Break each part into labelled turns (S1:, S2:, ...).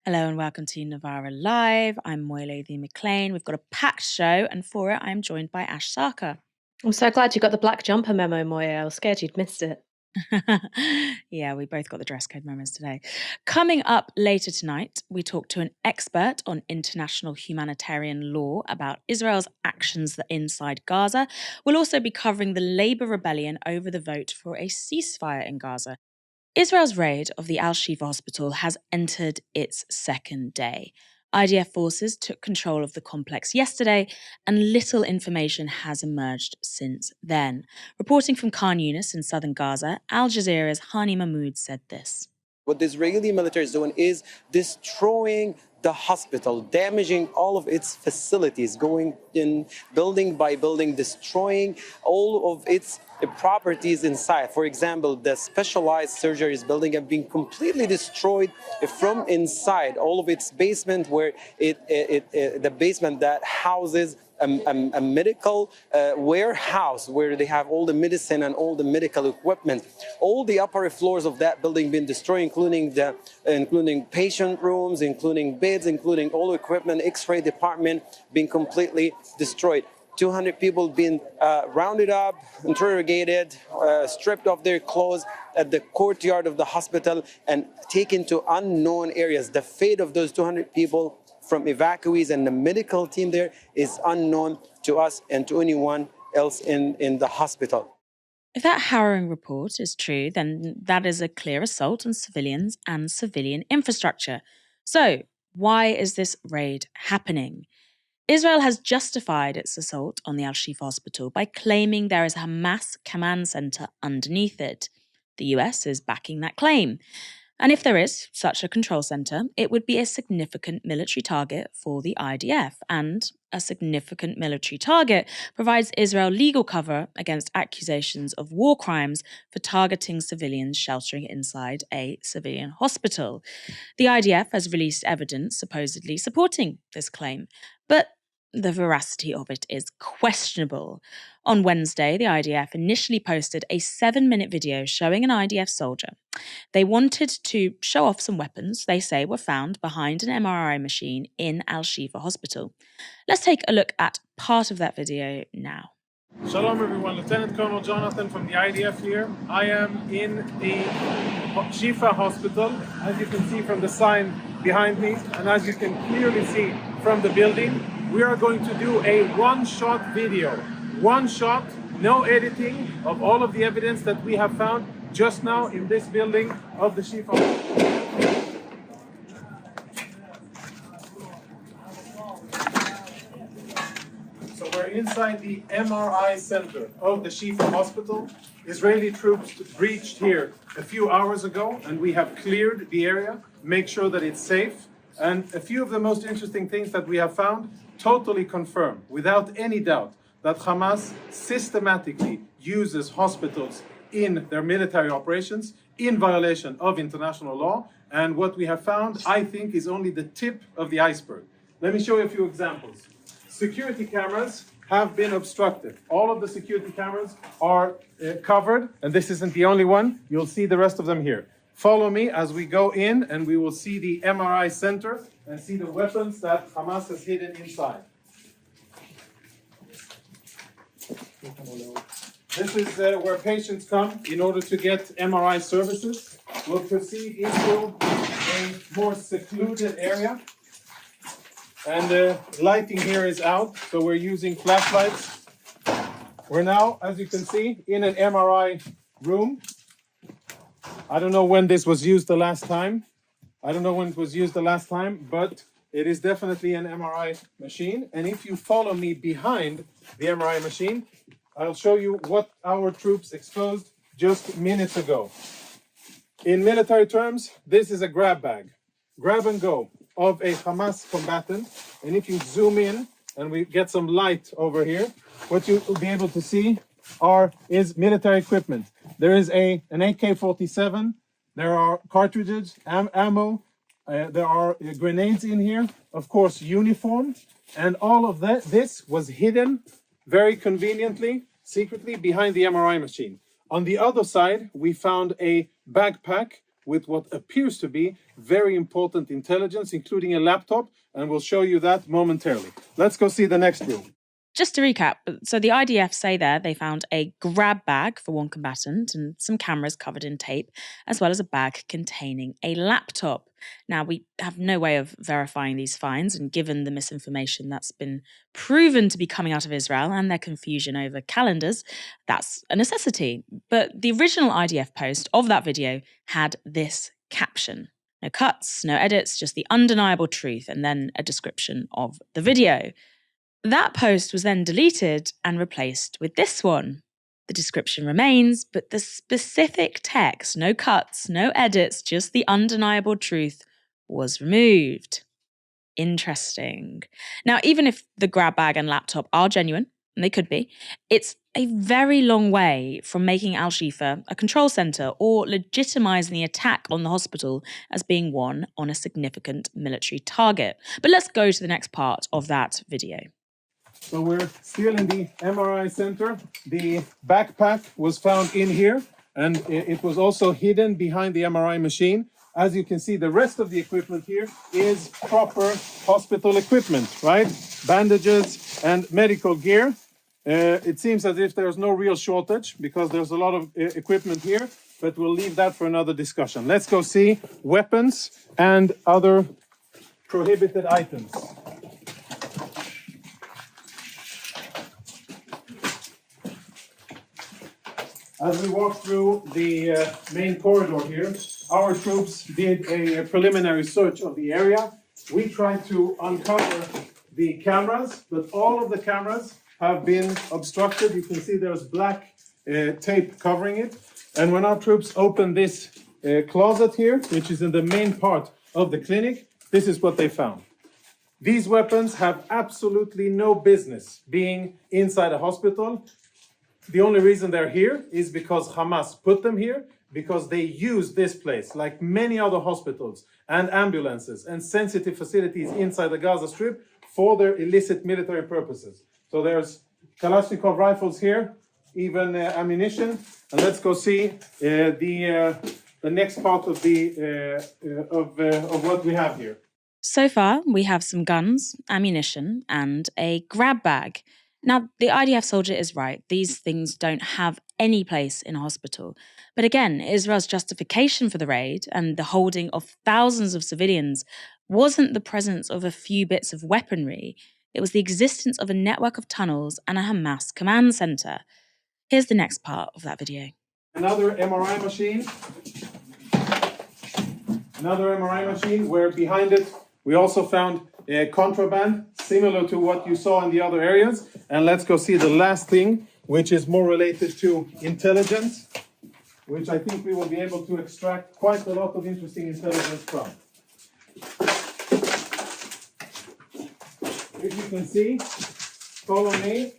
S1: Hello and welcome to Novara Live. I'm Moya Lothian-McLean. We've got a packed show, and for it, I'm joined by Sarkar.
S2: I'm so glad you got the black jumper memo, Moya. I was scared you'd missed it.
S1: Yeah, we both got the dress code memos today. Coming up later tonight, we talk to an expert on international humanitarian law about Israel's actions inside Gaza. We'll also be covering the Labour rebellion over the vote for a ceasefire in Gaza. Israel's raid of the Al-Shifa hospital has entered its second day. IDF forces took control of the complex yesterday, and little information has emerged since then. Reporting from Khan Yunis in southern Gaza, Al Jazeera's Hani Mahmoud said this.
S3: What the Israeli military is doing is destroying the hospital, damaging all of its facilities, going in building by building, destroying all of its properties inside. For example, the specialized surgeries building have been completely destroyed from inside. All of its basement, where the basement that houses a medical warehouse where they have all the medicine and all the medical equipment. All the upper floors of that building been destroyed, including patient rooms, including beds, including all equipment. X-ray department being completely destroyed. 200 people being rounded up, interrogated, stripped of their clothes at the courtyard of the hospital and taken to unknown areas. The fate of those 200 people from evacuees and the medical team there is unknown to us and to anyone else in the hospital.
S1: If that harrowing report is true, then that is a clear assault on civilians and civilian infrastructure. So, why is this raid happening? Israel has justified its assault on the Al-Shifa hospital by claiming there is a Hamas command center underneath it. The US is backing that claim. And if there is such a control center, it would be a significant military target for the IDF. And a significant military target provides Israel legal cover against accusations of war crimes for targeting civilians sheltering inside a civilian hospital. The IDF has released evidence supposedly supporting this claim, but the veracity of it is questionable. On Wednesday, the IDF initially posted a 7-minute video showing an IDF soldier. They wanted to show off some weapons they say were found behind an MRI machine in Al-Shifa hospital. Let's take a look at part of that video now.
S4: Shalom everyone, Lieutenant Colonel Jonathan from the IDF here. I am in the Shifa hospital, as you can see from the sign behind me, and as you can clearly see from the building. We are going to do a one-shot video. One shot, no editing, of all of the evidence that we have found just now in this building of the Shifa. So we're inside the MRI center of the Shifa hospital. Israeli troops breached here a few hours ago, and we have cleared the area, make sure that it's safe. And a few of the most interesting things that we have found totally confirm, without any doubt, that Hamas systematically uses hospitals in their military operations in violation of international law. And what we have found, I think, is only the tip of the iceberg. Let me show you a few examples. Security cameras have been obstructed. All of the security cameras are covered, and this isn't the only one. You'll see the rest of them here. Follow me as we go in, and we will see the MRI center and see the weapons that Hamas has hidden inside. This is where patients come in order to get MRI services. We'll proceed into a more secluded area. And the lighting here is out, so we're using flashlights. We're now, as you can see, in an MRI room. I don't know when this was used the last time. But it is definitely an MRI machine. And if you follow me behind the MRI machine, I'll show you what our troops exposed just minutes ago. In military terms, this is a grab bag, grab and go of a Hamas combatant. And if you zoom in and we get some light over here, what you'll be able to see is military equipment. There is an AK-47, there are cartridges, ammo, there are grenades in here, of course, uniform, and all of this was hidden very conveniently, secretly behind the MRI machine. On the other side, we found a backpack with what appears to be very important intelligence, including a laptop, and we'll show you that momentarily. Let's go see the next room.
S1: Just to recap, so the IDF say there they found a grab bag for one combatant and some cameras covered in tape, as well as a bag containing a laptop. Now, we have no way of verifying these finds, and given the misinformation that's been proven to be coming out of Israel and their confusion over calendars, that's a necessity. But the original IDF post of that video had this caption. No cuts, no edits, just the undeniable truth, and then a description of the video. That post was then deleted and replaced with this one. The description remains, but the specific text, no cuts, no edits, just the undeniable truth, was removed. Interesting. Now, even if the grab bag and laptop are genuine, and they could be, it's a very long way from making Al-Shifa a control centre or legitimising the attack on the hospital as being one on a significant military target. But let's go to the next part of that video.
S4: So we're still in the MRI center. The backpack was found in here, and it was also hidden behind the MRI machine. As you can see, the rest of the equipment here is proper hospital equipment, right? Bandages and medical gear. It seems as if there's no real shortage because there's a lot of equipment here, but we'll leave that for another discussion. Let's go see weapons and other prohibited items. As we walk through the main corridor here, our troops did a preliminary search of the area. We tried to uncover the cameras, but all of the cameras have been obstructed. You can see there's black tape covering it. And when our troops opened this closet here, which is in the main part of the clinic, this is what they found. These weapons have absolutely no business being inside a hospital. The only reason they're here is because Hamas put them here, because they use this place, like many other hospitals and ambulances and sensitive facilities inside the Gaza Strip, for their illicit military purposes. So there's Kalashnikov rifles here, even ammunition. And let's go see the next part of what we have here.
S1: So far, we have some guns, ammunition, and a grab bag. Now, the IDF soldier is right. These things don't have any place in a hospital. But again, Israel's justification for the raid and the holding of thousands of civilians wasn't the presence of a few bits of weaponry. It was the existence of a network of tunnels and a Hamas command center. Here's the next part of that video.
S4: Another MRI machine. Another MRI machine where behind it we also found contraband, similar to what you saw in the other areas. And let's go see the last thing, which is more related to intelligence, which I think we will be able to extract quite a lot of interesting intelligence from. If you can see, follow me.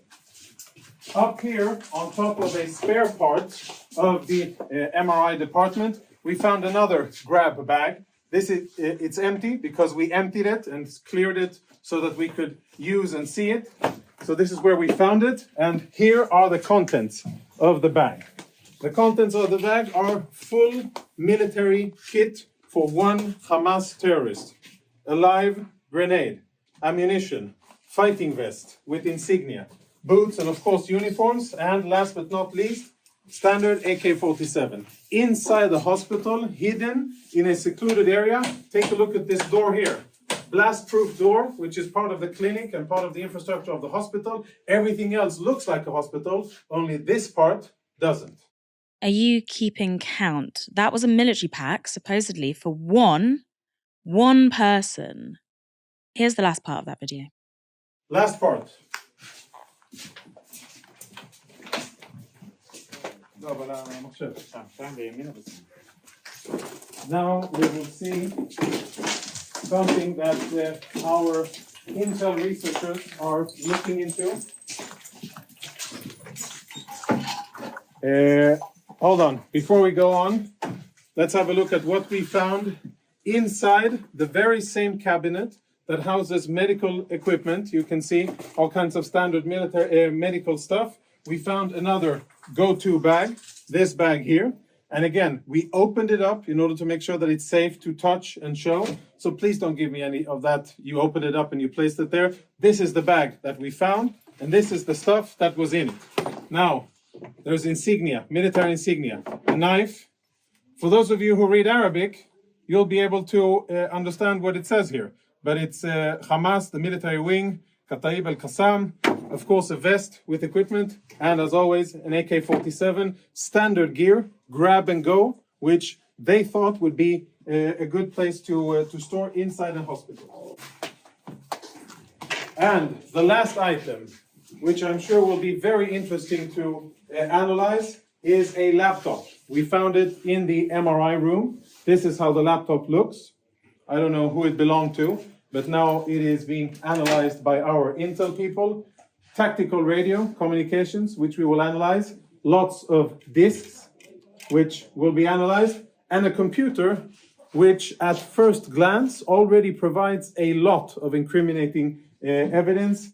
S4: Up here, on top of a spare part of the MRI department, we found another grab bag. It's empty because we emptied it and cleared it so that we could use and see it. So this is where we found it, and here are the contents of the bag. The contents of the bag are full military kit for one Hamas terrorist. A live grenade, ammunition, fighting vest with insignia, boots, and of course uniforms, and last but not least, standard AK-47. Inside the hospital, hidden in a secluded area, take a look at this door here. Blast-proof door, which is part of the clinic and part of the infrastructure of the hospital. Everything else looks like a hospital, only this part doesn't.
S1: Are you keeping count? That was a military pack, supposedly for one person. Here's the last part of that video.
S4: Last part. Now we will see something that our intel researchers are looking into. Hold on, before we go on, let's have a look at what we found inside the very same cabinet that houses medical equipment. You can see all kinds of standard military medical stuff. We found another go-to bag, this bag here. And again, we opened it up in order to make sure that it's safe to touch and show. So please don't give me any of that. You opened it up and you placed it there. This is the bag that we found, and this is the stuff that was in it. Now, there's insignia, military insignia, a knife. For those of you who read Arabic, you'll be able to understand what it says here. But it's Hamas, the military wing, Kataib al-Qassam, of course a vest with equipment, and as always, an AK-47, standard gear, grab and go, which they thought would be a good place to store inside a hospital. And the last item, which I'm sure will be very interesting to analyze, is a laptop. We found it in the MRI room. This is how the laptop looks. I don't know who it belonged to, but now it is being analyzed by our Intel people. Tactical radio communications, which we will analyze. Lots of disks, which will be analyzed. And a computer, which at first glance already provides a lot of incriminating evidence.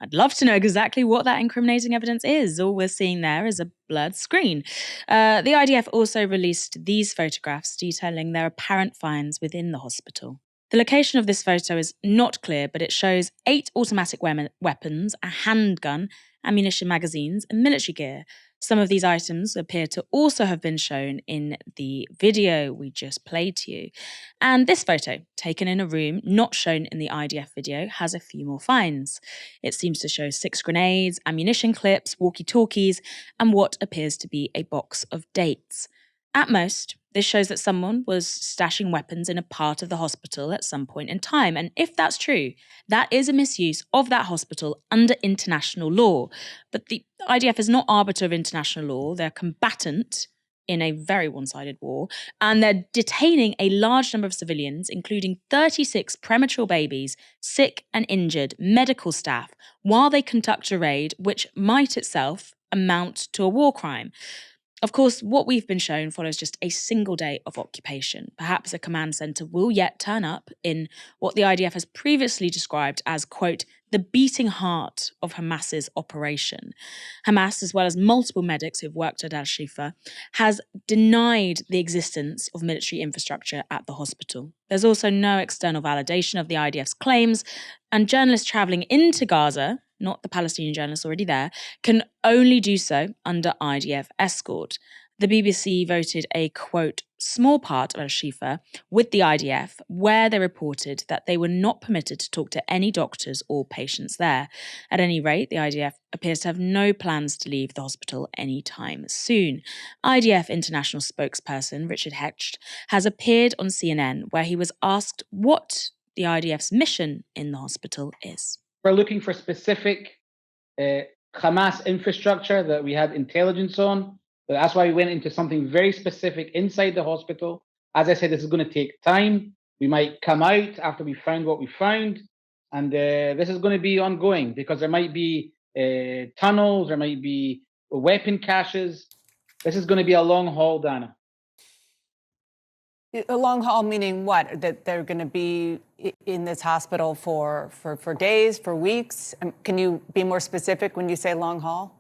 S1: I'd love to know exactly what that incriminating evidence is. All we're seeing there is a blurred screen. The IDF also released these photographs detailing their apparent finds within the hospital. The location of this photo is not clear, but it shows 8 automatic weapons, a handgun, ammunition magazines, and military gear. Some of these items appear to also have been shown in the video we just played to you. And this photo, taken in a room not shown in the IDF video, has a few more finds. It seems to show 6 grenades, ammunition clips, walkie-talkies, and what appears to be a box of dates. At most, this shows that someone was stashing weapons in a part of the hospital at some point in time. And if that's true, that is a misuse of that hospital under international law. But the IDF is not arbiter of international law. They're combatant in a very one-sided war. And they're detaining a large number of civilians, including 36 premature babies, sick and injured, medical staff, while they conduct a raid which might itself amount to a war crime. Of course, what we've been shown follows just a single day of occupation. Perhaps a command centre will yet turn up in what the IDF has previously described as, quote, the beating heart of Hamas's operation. Hamas, as well as multiple medics who've worked at Al-Shifa, has denied the existence of military infrastructure at the hospital. There's also no external validation of the IDF's claims, and journalists travelling into Gaza, not the Palestinian journalists already there, can only do so under IDF escort. The BBC voted a, quote, small part of Al-Shifa with the IDF, where they reported that they were not permitted to talk to any doctors or patients there. At any rate, the IDF appears to have no plans to leave the hospital anytime soon. IDF international spokesperson Richard Hecht has appeared on CNN, where he was asked what the IDF's mission in the hospital is.
S5: We're looking for specific Hamas infrastructure that we had intelligence on. But that's why we went into something very specific inside the hospital. As I said, this is going to take time. We might come out after we found what we found. And this is going to be ongoing because there might be tunnels, there might be weapon caches. This is going to be a long haul, Dana.
S6: A long haul meaning what? That they're going to be in this hospital for days, for weeks? Can you be more specific when you say long haul?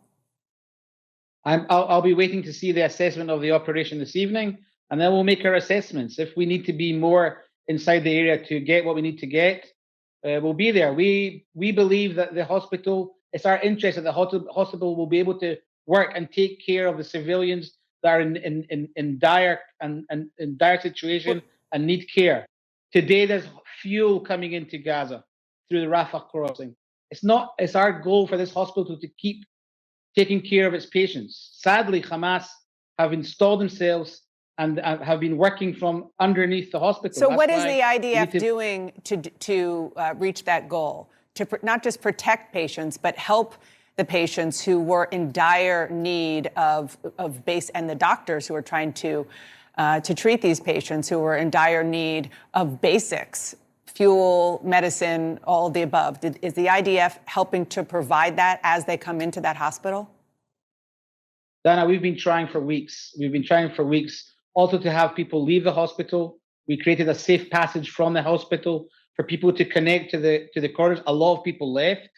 S5: I'll be waiting to see the assessment of the operation this evening, and then we'll make our assessments. If we need to be more inside the area to get what we need to get, we'll be there. We believe that the hospital, it's our interest that the hospital will be able to work and take care of the civilians that are in dire situation and need care. Today, there's fuel coming into Gaza through the Rafah crossing. It's our goal for this hospital to keep taking care of its patients. Sadly, Hamas have installed themselves and have been working from underneath the hospital.
S6: So what is the IDF doing to reach that goal? To not just protect patients, but help the patients who were in dire need of base, and the doctors who are trying to treat these patients who were in dire need of basics, fuel, medicine, all of the above. Is the IDF helping to provide that as they come into that hospital?
S5: Dana, we've been trying for weeks. Also to have people leave the hospital. We created a safe passage from the hospital for people to connect to the corridors. A lot of people left.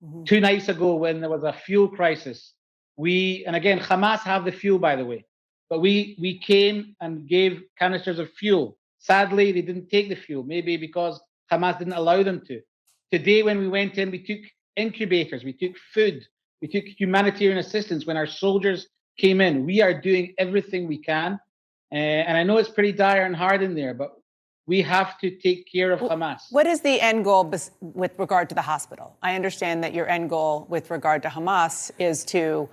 S5: Mm-hmm. 2 nights ago, when there was a fuel crisis, and again, Hamas have the fuel, by the way. but we came and gave canisters of fuel. Sadly, they didn't take the fuel, maybe because Hamas didn't allow them to. Today, when we went in, we took incubators, we took food, we took humanitarian assistance when our soldiers came in. We are doing everything we can. And I know it's pretty dire and hard in there, but we have to take care of Hamas.
S6: What is the end goal with regard to the hospital? I understand that your end goal with regard to Hamas is to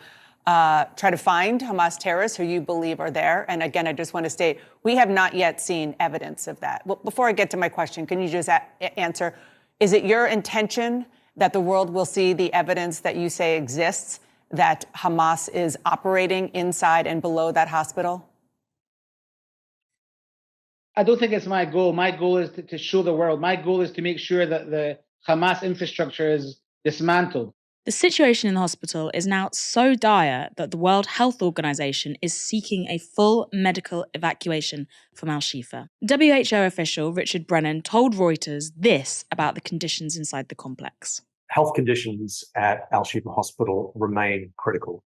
S6: try to find Hamas terrorists who you believe are there. And again, I just want to state, we have not yet seen evidence of that. Well, before I get to my question, can you just answer, is it your intention that the world will see the evidence that you say exists, that Hamas is operating inside and below that hospital?
S5: I don't think it's my goal. My goal is to show the world. My goal is to make sure that the Hamas infrastructure is dismantled.
S1: The situation in the hospital is now so dire that the World Health Organization is seeking a full medical evacuation from Al-Shifa. WHO official Richard Brennan told Reuters this about the conditions inside the complex.
S7: Health conditions at Al-Shifa Hospital remain critical.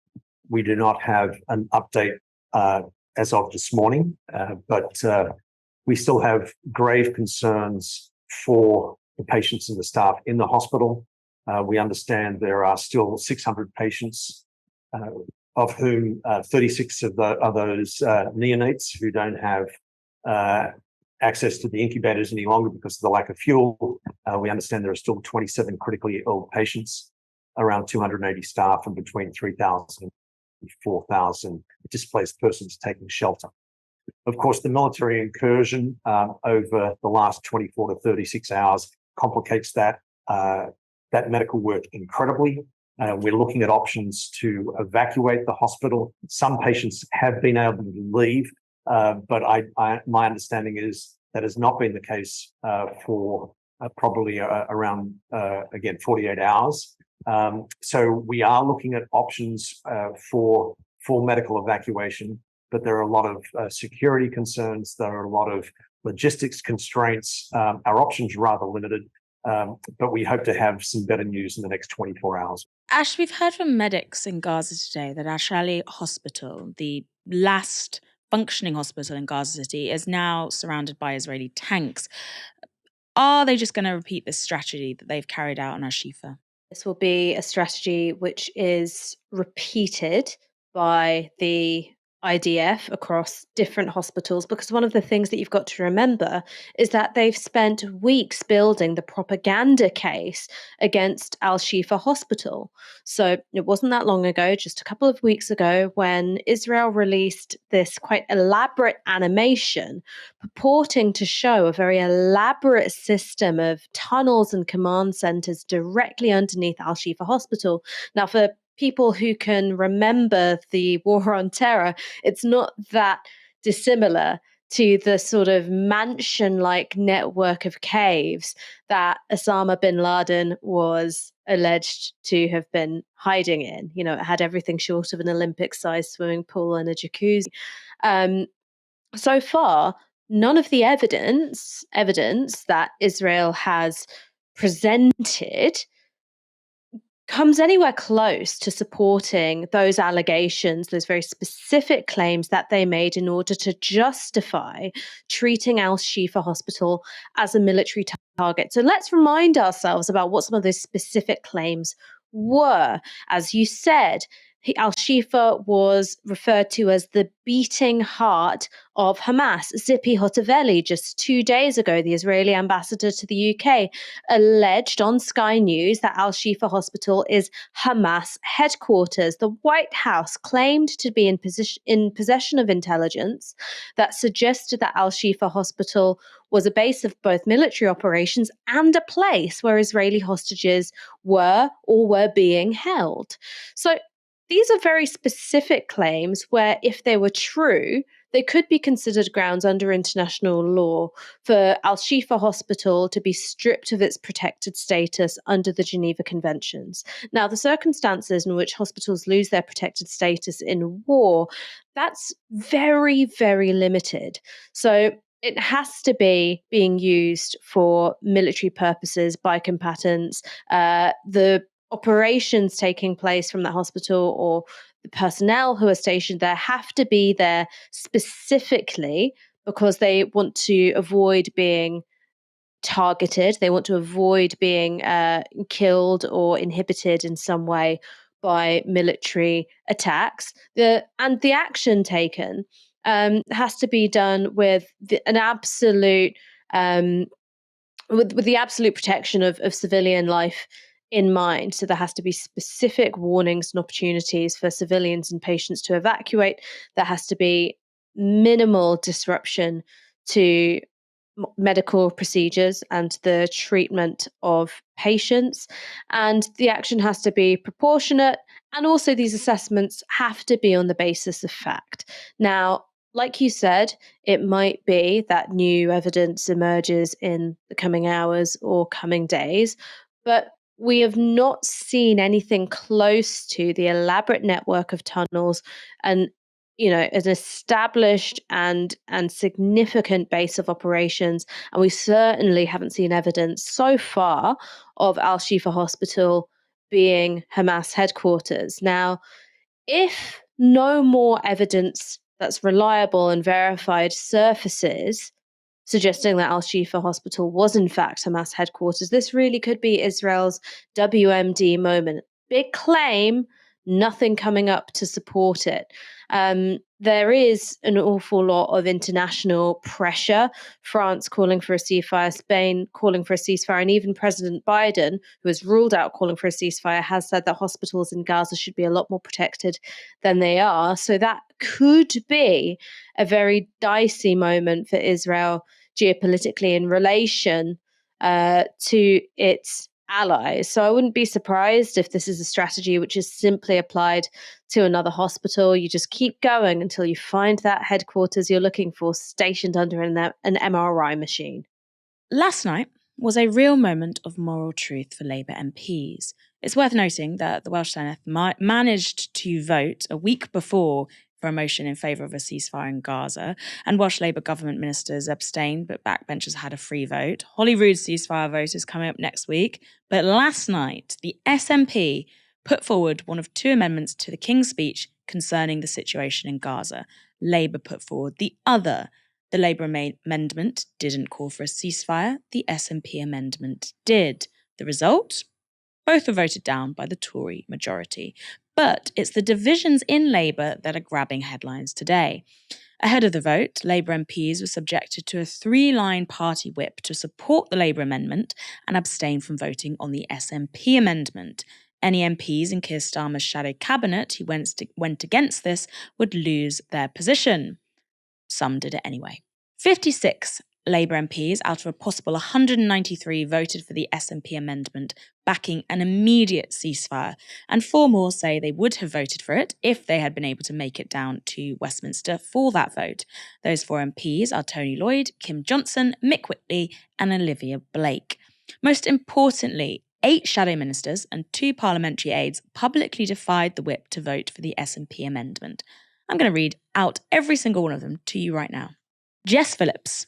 S7: We do not have an update as of this morning, but we still have grave concerns for the patients and the staff in the hospital. We understand there are still 600 patients, of whom 36 of those neonates who don't have access to the incubators any longer because of the lack of fuel. We understand there are still 27 critically ill patients, around 280 staff, and between 3,000 and 4,000 displaced persons taking shelter. Of course, the military incursion over the last 24 to 36 hours complicates that medical work incredibly. We're looking at options to evacuate the hospital. Some patients have been able to leave, but my understanding is that has not been the case for probably around, again, 48 hours. So we are looking at options for medical evacuation, but there are a lot of security concerns. There are a lot of logistics constraints. Our options are rather limited. But we hope to have some better news in the next 24 hours.
S1: Ash, we've heard from medics in Gaza today that Al-Shifa Hospital, the last functioning hospital in Gaza City, is now surrounded by Israeli tanks. Are they just going to repeat this strategy that they've carried out on Al-Shifa?
S2: This will be a strategy which is repeated by the IDF across different hospitals, because one of the things that you've got to remember is that they've spent weeks building the propaganda case against Al-Shifa Hospital. So it wasn't that long ago, just a couple of weeks ago, when Israel released this quite elaborate animation purporting to show a very elaborate system of tunnels and command centers directly underneath Al-Shifa Hospital. Now, for people who can remember the war on terror, it's not that dissimilar to the sort of mansion-like network of caves that Osama bin Laden was alleged to have been hiding in. You know, it had everything short of an Olympic-sized swimming pool and a jacuzzi. So far, none of the evidence that Israel has presented comes anywhere close to supporting those allegations, those very specific claims that they made in order to justify treating Al-Shifa Hospital as a military target. So let's remind ourselves about what some of those specific claims were. As you said, Al-Shifa was referred to as the beating heart of Hamas. Zippy Hotovely, just 2 days ago, the Israeli ambassador to the UK, alleged on Sky News that Al-Shifa Hospital is Hamas headquarters. The White House claimed to be in possession of intelligence that suggested that Al-Shifa Hospital was a base of both military operations and a place where Israeli hostages were or were being held. So these are very specific claims where, if they were true, they could be considered grounds under international law for Al-Shifa Hospital to be stripped of its protected status under the Geneva Conventions. Now, the circumstances in which hospitals lose their protected status in war, that's very, very limited. So it has to be being used for military purposes by combatants. The operations taking place from that hospital, or the personnel who are stationed there have to be there specifically because they want to avoid being targeted. They want to avoid being killed or inhibited in some way by military attacks. The action taken has to be done with an absolute with the absolute protection of civilian life in mind. So there has to be specific warnings and opportunities for civilians and patients to evacuate. There has to be minimal disruption to medical procedures and the treatment of patients. And the action has to be proportionate. And also, these assessments have to be on the basis of fact. Now, like you said, it might be that new evidence emerges in the coming hours or coming days, but we have not seen anything close to the elaborate network of tunnels and an established and significant base of operations. And we certainly haven't seen evidence so far of Al-Shifa Hospital being Hamas headquarters. Now, if no more evidence that's reliable and verified surfaces suggesting that Al-Shifa Hospital was in fact Hamas headquarters, this really could be Israel's WMD moment. Big claim, nothing coming up to support it. There is an awful lot of international pressure. France calling for a ceasefire, Spain calling for a ceasefire, and even President Biden, who has ruled out calling for a ceasefire, has said that hospitals in Gaza should be a lot more protected than they are. So that could be a very dicey moment for Israel geopolitically in relation to its allies. So I wouldn't be surprised if this is a strategy which is simply applied to another hospital. You just keep going until you find that headquarters you're looking for stationed under an MRI machine.
S1: Last night was a real moment of moral truth for Labour MPs. It's worth noting that the Welsh Senedd managed to vote a week before for a motion in favour of a ceasefire in Gaza, and Welsh Labour government ministers abstained, but backbenchers had a free vote. Holyrood's ceasefire vote is coming up next week, but last night the SNP put forward one of two amendments to the King's speech concerning the situation in Gaza. Labour put forward the other. The Labour amendment didn't call for a ceasefire, the SNP amendment did. The result? Both were voted down by the Tory majority. But it's the divisions in Labour that are grabbing headlines today. Ahead of the vote, Labour MPs were subjected to a 3-line party whip to support the Labour amendment and abstain from voting on the SNP amendment. Any MPs in Keir Starmer's shadow cabinet who went against this would lose their position. Some did it anyway. 56 Labour MPs out of a possible 193 voted for the SNP amendment, backing an immediate ceasefire, and 4 more say they would have voted for it if they had been able to make it down to Westminster for that vote. Those 4 MPs are Tony Lloyd, Kim Johnson, Mick Whitley, and Olivia Blake. Most importantly, 8 shadow ministers and 2 parliamentary aides publicly defied the whip to vote for the SNP amendment. I'm going to read out every single one of them to you right now. Jess Phillips,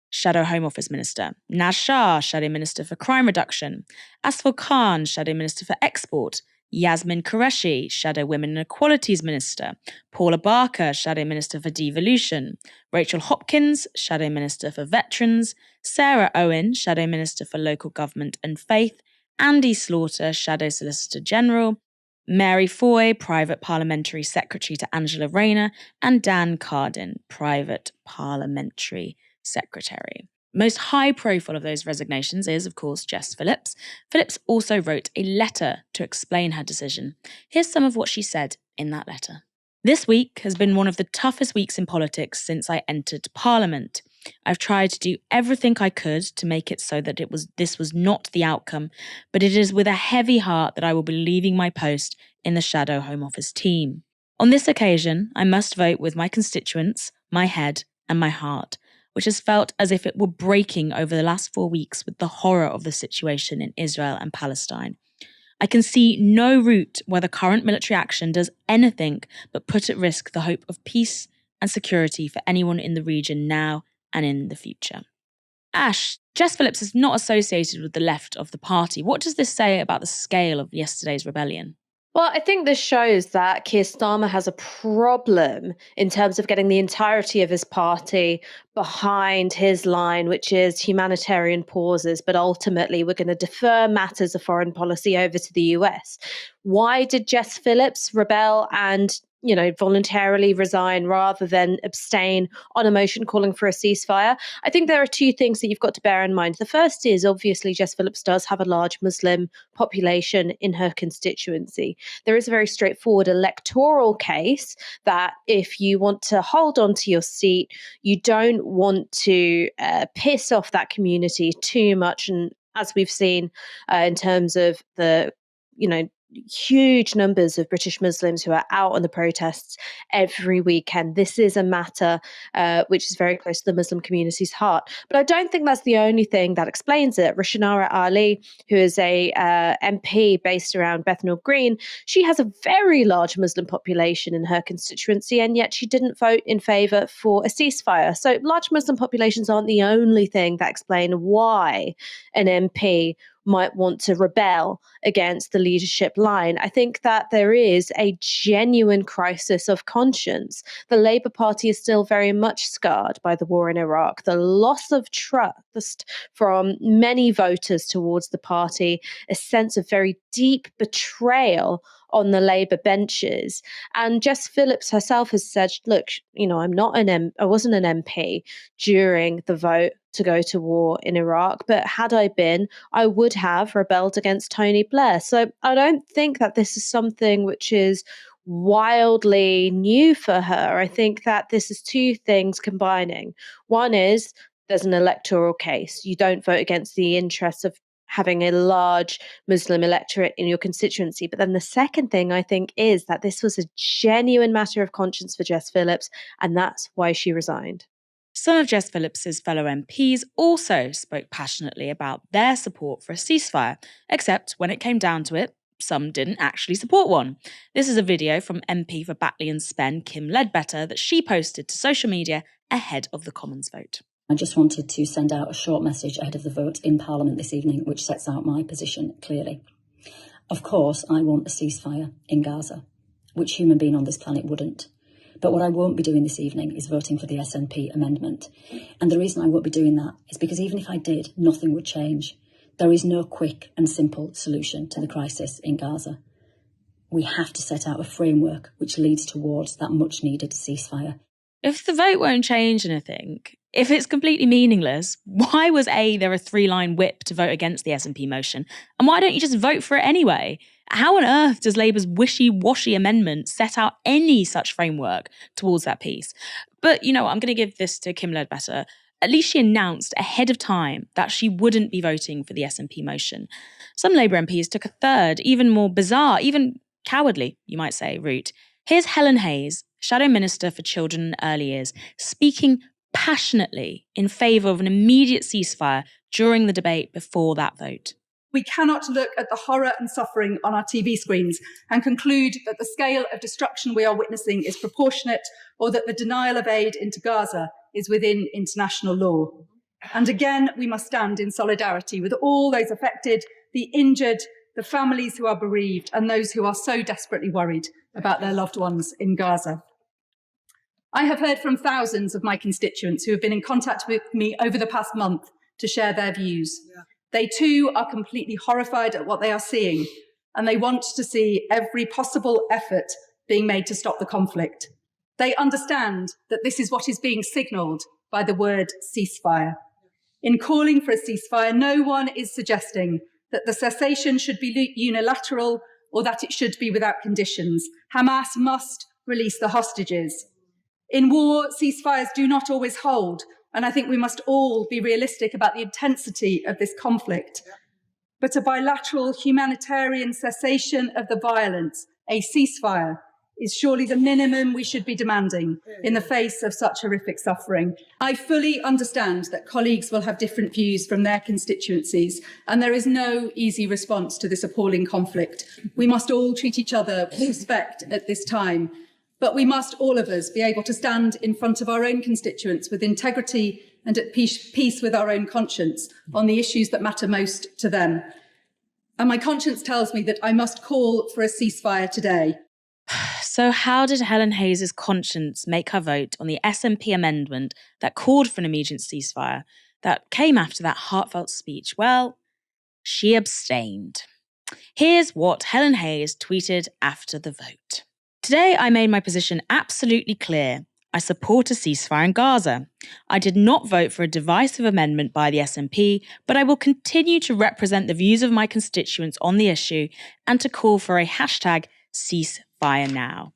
S1: Shadow Home Office Minister. Naz Shah, Shadow Minister for Crime Reduction. Asfal Khan, Shadow Minister for Export. Yasmin Qureshi, Shadow Women and Equalities Minister. Paula Barker, Shadow Minister for Devolution. Rachel Hopkins, Shadow Minister for Veterans. Sarah Owen, Shadow Minister for Local Government and Faith. Andy Slaughter, Shadow Solicitor General. Mary Foy, Private Parliamentary Secretary to Angela Rayner, and Dan Cardin, Private Parliamentary Secretary. Most high profile of those resignations is, of course, Jess Phillips. Phillips also wrote a letter to explain her decision. Here's some of what she said in that letter. This week has been one of the toughest weeks in politics since I entered Parliament. I've tried to do everything I could to make it so that this was not the outcome, but it is with a heavy heart that I will be leaving my post in the Shadow Home Office team. On this occasion, I must vote with my constituents, my head, and my heart, which has felt as if it were breaking over the last 4 weeks with the horror of the situation in Israel and Palestine. I can see no route where the current military action does anything but put at risk the hope of peace and security for anyone in the region now and in the future. Ash, Jess Phillips is not associated with the left of the party. What does this say about the scale of yesterday's rebellion?
S2: Well, I think this shows that Keir Starmer has a problem in terms of getting the entirety of his party behind his line, which is humanitarian pauses, but ultimately we're going to defer matters of foreign policy over to the US. Why did Jess Phillips rebel and voluntarily resign rather than abstain on a motion calling for a ceasefire? I think there are two things that you've got to bear in mind. The first is obviously Jess Phillips does have a large Muslim population in her constituency. There is a very straightforward electoral case that if you want to hold on to your seat, you don't want to piss off that community too much. And as we've seen in terms of the, huge numbers of British Muslims who are out on the protests every weekend. This is a matter which is very close to the Muslim community's heart. But I don't think that's the only thing that explains it. Rushanara Ali, who is a MP based around Bethnal Green, she has a very large Muslim population in her constituency, and yet she didn't vote in favour for a ceasefire. So large Muslim populations aren't the only thing that explain why an MP might want to rebel against the leadership line. I think that there is a genuine crisis of conscience. The Labour Party is still very much scarred by the war in Iraq. The loss of trust from many voters towards the party, a sense of very deep betrayal on the Labour benches. And Jess Phillips herself has said, look, I wasn't an MP during the vote to go to war in Iraq, but had I been, I would have rebelled against Tony Blair. So I don't think that this is something which is wildly new for her. I think that this is two things combining. One is there's an electoral case. You don't vote against the interests of having a large Muslim electorate in your constituency. But then the second thing I think is that this was a genuine matter of conscience for Jess Phillips, and that's why she resigned.
S1: Some of Jess Phillips's fellow MPs also spoke passionately about their support for a ceasefire, except when it came down to it, some didn't actually support one. This is a video from MP for Batley and Spen, Kim Ledbetter, that she posted to social media ahead of the Commons vote.
S8: I just wanted to send out a short message ahead of the vote in Parliament this evening, which sets out my position clearly. Of course, I want a ceasefire in Gaza, which human being on this planet wouldn't. But what I won't be doing this evening is voting for the SNP amendment. And the reason I won't be doing that is because even if I did, nothing would change. There is no quick and simple solution to the crisis in Gaza. We have to set out a framework which leads towards that much needed ceasefire.
S1: If the vote won't change anything, if it's completely meaningless, why was there a 3-line whip to vote against the SNP motion? And why don't you just vote for it anyway? How on earth does Labour's wishy-washy amendment set out any such framework towards that piece? But, I'm going to give this to Kim Ledbetter. At least she announced ahead of time that she wouldn't be voting for the SNP motion. Some Labour MPs took a third, even more bizarre, even cowardly, you might say, route. Here's Helen Hayes, Shadow Minister for Children and Early Years, speaking passionately in favour of an immediate ceasefire during the debate before that vote.
S9: We cannot look at the horror and suffering on our TV screens and conclude that the scale of destruction we are witnessing is proportionate, or that the denial of aid into Gaza is within international law. And again, we must stand in solidarity with all those affected, the injured, the families who are bereaved, and those who are so desperately worried about their loved ones in Gaza. I have heard from thousands of my constituents who have been in contact with me over the past month to share their views. Yeah. They too are completely horrified at what they are seeing, and they want to see every possible effort being made to stop the conflict. They understand that this is what is being signalled by the word ceasefire. In calling for a ceasefire, no one is suggesting that the cessation should be unilateral or that it should be without conditions. Hamas must release the hostages. In war, ceasefires do not always hold, and I think we must all be realistic about the intensity of this conflict. But a bilateral humanitarian cessation of the violence, a ceasefire, is surely the minimum we should be demanding in the face of such horrific suffering. I fully understand that colleagues will have different views from their constituencies, and there is no easy response to this appalling conflict. We must all treat each other with respect at this time, but we must, all of us, be able to stand in front of our own constituents with integrity and at peace with our own conscience on the issues that matter most to them. And my conscience tells me that I must call for a ceasefire today.
S1: So how did Helen Hayes' conscience make her vote on the SNP amendment that called for an immediate ceasefire that came after that heartfelt speech? Well, she abstained. Here's what Helen Hayes tweeted after the vote. Today, I made my position absolutely clear. I support a ceasefire in Gaza. I did not vote for a divisive amendment by the SNP, but I will continue to represent the views of my constituents on the issue and to call for a hashtag ceasefire now.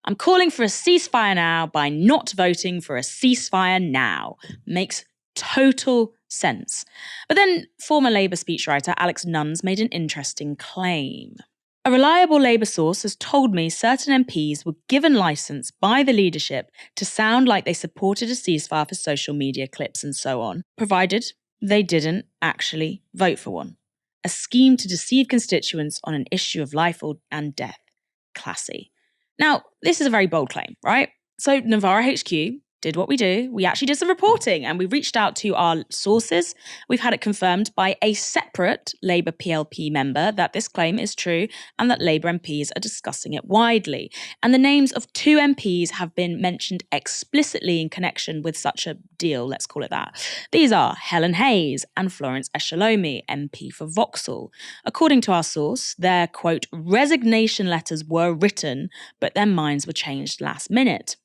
S1: I'm calling for a ceasefire now by not voting for a ceasefire now. Makes total sense. But then former Labour speechwriter Alex Nuns made an interesting claim. A reliable Labour source has told me certain MPs were given licence by the leadership to sound like they supported a ceasefire for social media clips and so on, provided they didn't actually vote for one. A scheme to deceive constituents on an issue of life and death. Classy. Now, this is a very bold claim, right? So Novara HQ did what we do. We actually did some reporting and we reached out to our sources. We've had it confirmed by a separate Labour PLP member that this claim is true and that Labour MPs are discussing it widely. And the names of 2 MPs have been mentioned explicitly in connection with such a deal, let's call it that. These are Helen Hayes and Florence Eshalomi, MP for Vauxhall. According to our source, their, quote, resignation letters were written, but their minds were changed last minute.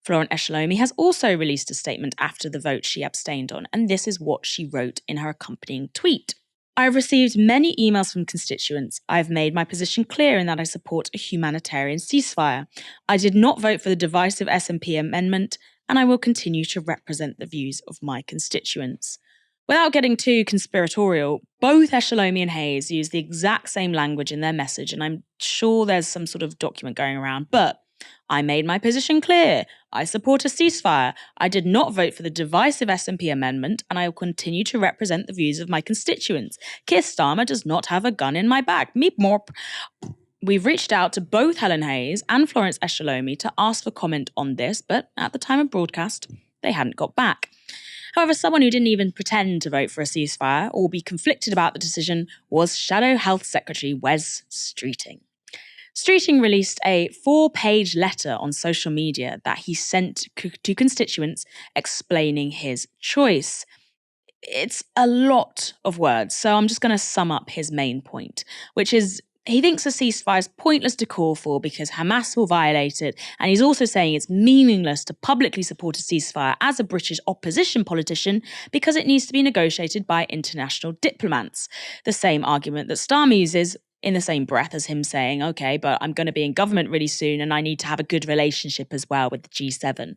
S1: Florence Eshalomi has also released a statement after the vote she abstained on, and this is what she wrote in her accompanying tweet. I have received many emails from constituents. I have made my position clear in that I support a humanitarian ceasefire. I did not vote for the divisive SNP amendment, and I will continue to represent the views of my constituents. Without getting too conspiratorial, both Eshalomi and Hayes use the exact same language in their message, and I'm sure there's some sort of document going around, but I made my position clear. I support a ceasefire. I did not vote for the divisive SNP amendment, and I will continue to represent the views of my constituents. Keir Starmer does not have a gun in my back. Meep morp. We've reached out to both Helen Hayes and Florence Eshalomi to ask for comment on this, but at the time of broadcast, they hadn't got back. However, someone who didn't even pretend to vote for a ceasefire or be conflicted about the decision was Shadow Health Secretary Wes Streeting. Streeting released a 4-page letter on social media that he sent to constituents explaining his choice. It's a lot of words, so I'm just going to sum up his main point, which is he thinks a ceasefire is pointless to call for because Hamas will violate it, and he's also saying it's meaningless to publicly support a ceasefire as a British opposition politician because it needs to be negotiated by international diplomats. The same argument that Starmer uses in the same breath as him saying, okay, but I'm going to be in government really soon and I need to have a good relationship as well with the G7.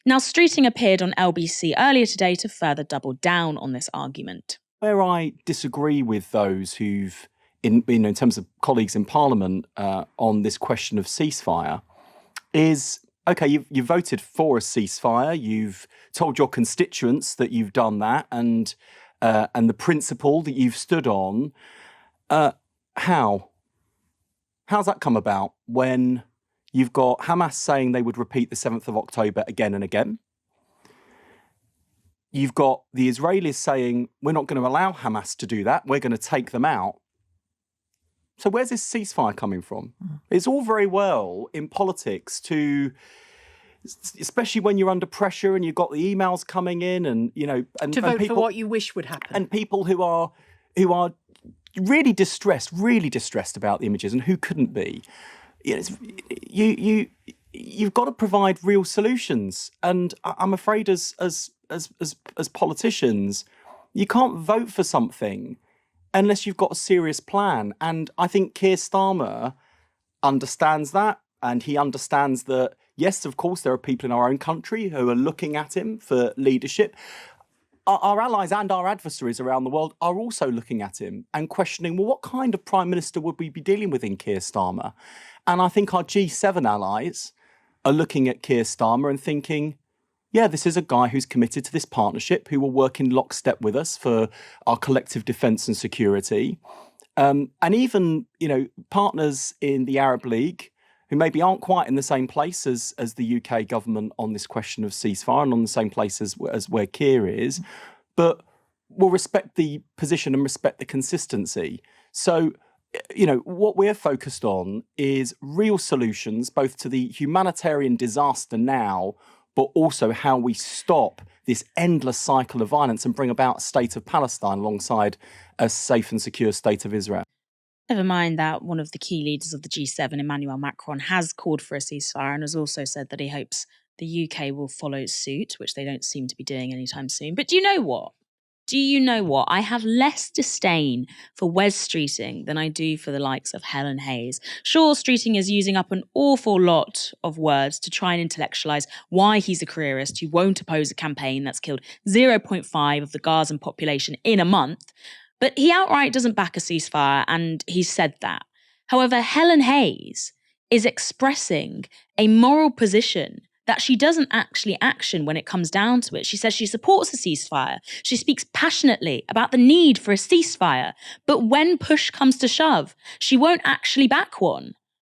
S1: Now, Streeting appeared on LBC earlier today to further double down on this argument.
S10: Where I disagree with those who've, in terms of colleagues in Parliament on this question of ceasefire is, okay, you've voted for a ceasefire, you've told your constituents that you've done that and the principle that you've stood on, How's that come about when you've got Hamas saying they would repeat the 7th of October again and again? You've got the Israelis saying, we're not going to allow Hamas to do that, we're going to take them out. So where's this ceasefire coming from? It's all very well in politics to, especially when you're under pressure and you've got the emails coming in and, you know... and
S6: to vote
S10: people,
S6: for what you wish would happen.
S10: And people who are really distressed about the images, and who couldn't be? You've got to provide real solutions, and I'm afraid as politicians, you can't vote for something unless you've got a serious plan. And I think Keir Starmer understands that, and he understands that. Yes, of course, there are people in our own country who are looking at him for leadership. Our allies and our adversaries around the world are also looking at him and questioning, well, what kind of Prime Minister would we be dealing with in Keir Starmer? And I think our G7 allies are looking at Keir Starmer and thinking, yeah, this is a guy who's committed to this partnership, who will work in lockstep with us for our collective defence and security. And even, you know, partners in the Arab League who maybe aren't quite in the same place as the UK government on this question of ceasefire and on the same place as where Keir is, but will respect the position and respect the consistency. So, what we're focused on is real solutions, both to the humanitarian disaster now, but also how we stop this endless cycle of violence and bring about a state of Palestine alongside a safe and secure state of Israel.
S1: Never mind that one of the key leaders of the G7, Emmanuel Macron, has called for a ceasefire and has also said that he hopes the UK will follow suit, which they don't seem to be doing anytime soon. But do you know what? I have less disdain for Wes Streeting than I do for the likes of Helen Hayes. Sure, Streeting is using up an awful lot of words to try and intellectualise why he's a careerist who won't oppose a campaign that's killed 0.5 of the Gazan population in a month. But he outright doesn't back a ceasefire, and he's said that. However, Helen Hayes is expressing a moral position that she doesn't actually action when it comes down to it. She says she supports a ceasefire. She speaks passionately about the need for a ceasefire. But when push comes to shove, she won't actually back one.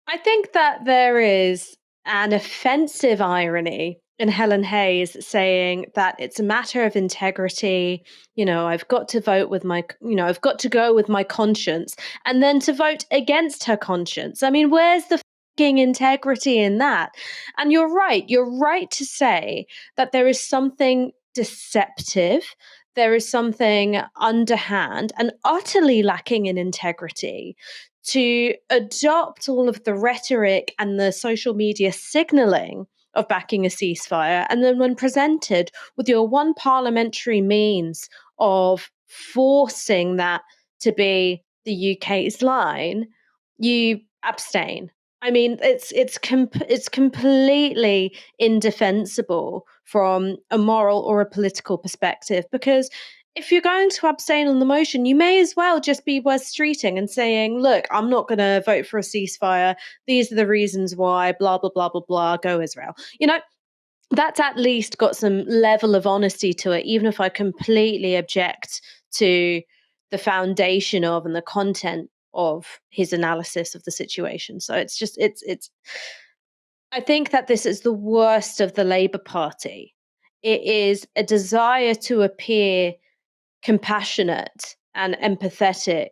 S2: I think that there is an offensive irony in Helen Hayes saying that it's a matter of integrity. I've got to vote with I've got to go with my conscience, and then to vote against her conscience. I mean, where's the integrity in that? And you're right to say that there is something deceptive, there is something underhand and utterly lacking in integrity to adopt all of the rhetoric and the social media signaling of backing a ceasefire, and then when presented with your one parliamentary means of forcing that to be the UK's line, you abstain. I mean, it's completely indefensible from a moral or a political perspective, because if you're going to abstain on the motion, you may as well just be Wes Streeting and saying, look, I'm not going to vote for a ceasefire. These are the reasons why, blah, blah, blah, blah, blah, go Israel. That's at least got some level of honesty to it, even if I completely object to the foundation of and the content of his analysis of the situation. So it's I think that this is the worst of the Labour Party. It is a desire to appear compassionate and empathetic,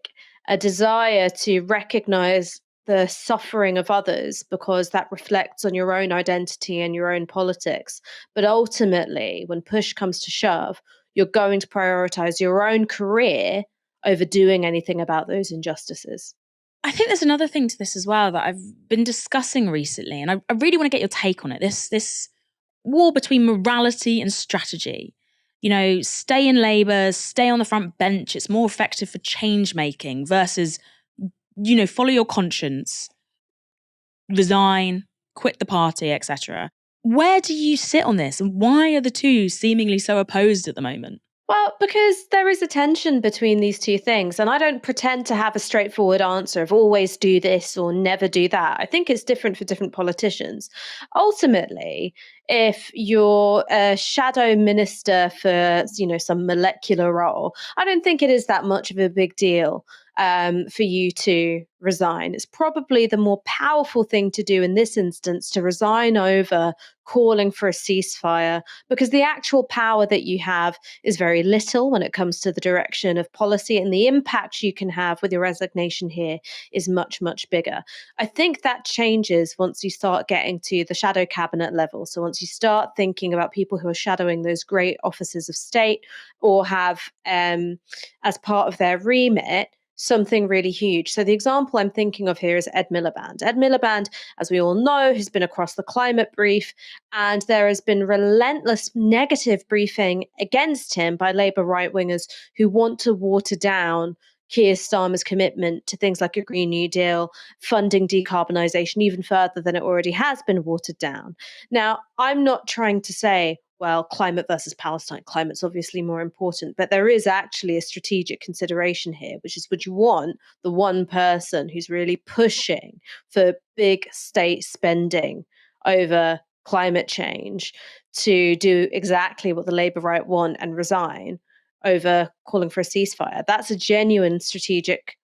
S2: a desire to recognize the suffering of others because that reflects on your own identity and your own politics. But ultimately, when push comes to shove, you're going to prioritize your own career over doing anything about those injustices.
S1: I think there's another thing to this as well that I've been discussing recently, and I really want to get your take on it. This war between morality and strategy. Stay in Labour, stay on the front bench. It's more effective for change making versus, follow your conscience, resign, quit the party, etc. Where do you sit on this, and why are the two seemingly so opposed at the moment?
S2: Well, because there is a tension between these two things, and I don't pretend to have a straightforward answer of always do this or never do that. I think it's different for different politicians. Ultimately, if you're a shadow minister for, some molecular role, I don't think it is that much of a big deal for you to resign. It's probably the more powerful thing to do in this instance to resign over calling for a ceasefire, because the actual power that you have is very little when it comes to the direction of policy, and the impact you can have with your resignation here is much, much bigger. I think that changes once you start getting to the shadow cabinet level. So once you start thinking about people who are shadowing those great offices of state or have as part of their remit something really huge. So the example I'm thinking of here is Ed Miliband. Ed Miliband, as we all know, has been across the climate brief, and there has been relentless negative briefing against him by Labour right-wingers who want to water down Keir Starmer's commitment to things like a Green New Deal, funding decarbonisation even further than it already has been watered down. Now, I'm not trying to say, well, climate versus Palestine, climate's obviously more important, but there is actually a strategic consideration here, which is, would you want the one person who's really pushing for big state spending over climate change to do exactly what the Labour right want and resign over calling for a ceasefire? That's a genuine strategic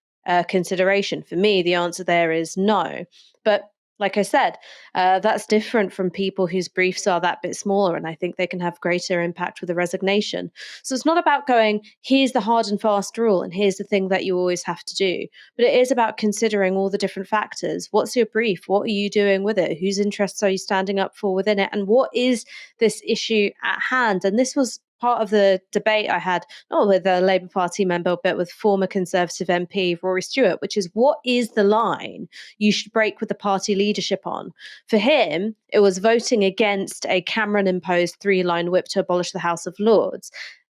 S2: consideration. For me, the answer there is no. But like I said, that's different from people whose briefs are that bit smaller, and I think they can have greater impact with a resignation. So it's not about going, here's the hard and fast rule, and here's the thing that you always have to do. But it is about considering all the different factors. What's your brief? What are you doing with it? Whose interests are you standing up for within it? And what is this issue at hand? And this was part of the debate I had, not with a Labour Party member, but with former Conservative MP Rory Stewart, which is, what is the line you should break with the party leadership on? For him, it was voting against a Cameron-imposed 3-line whip to abolish the House of Lords.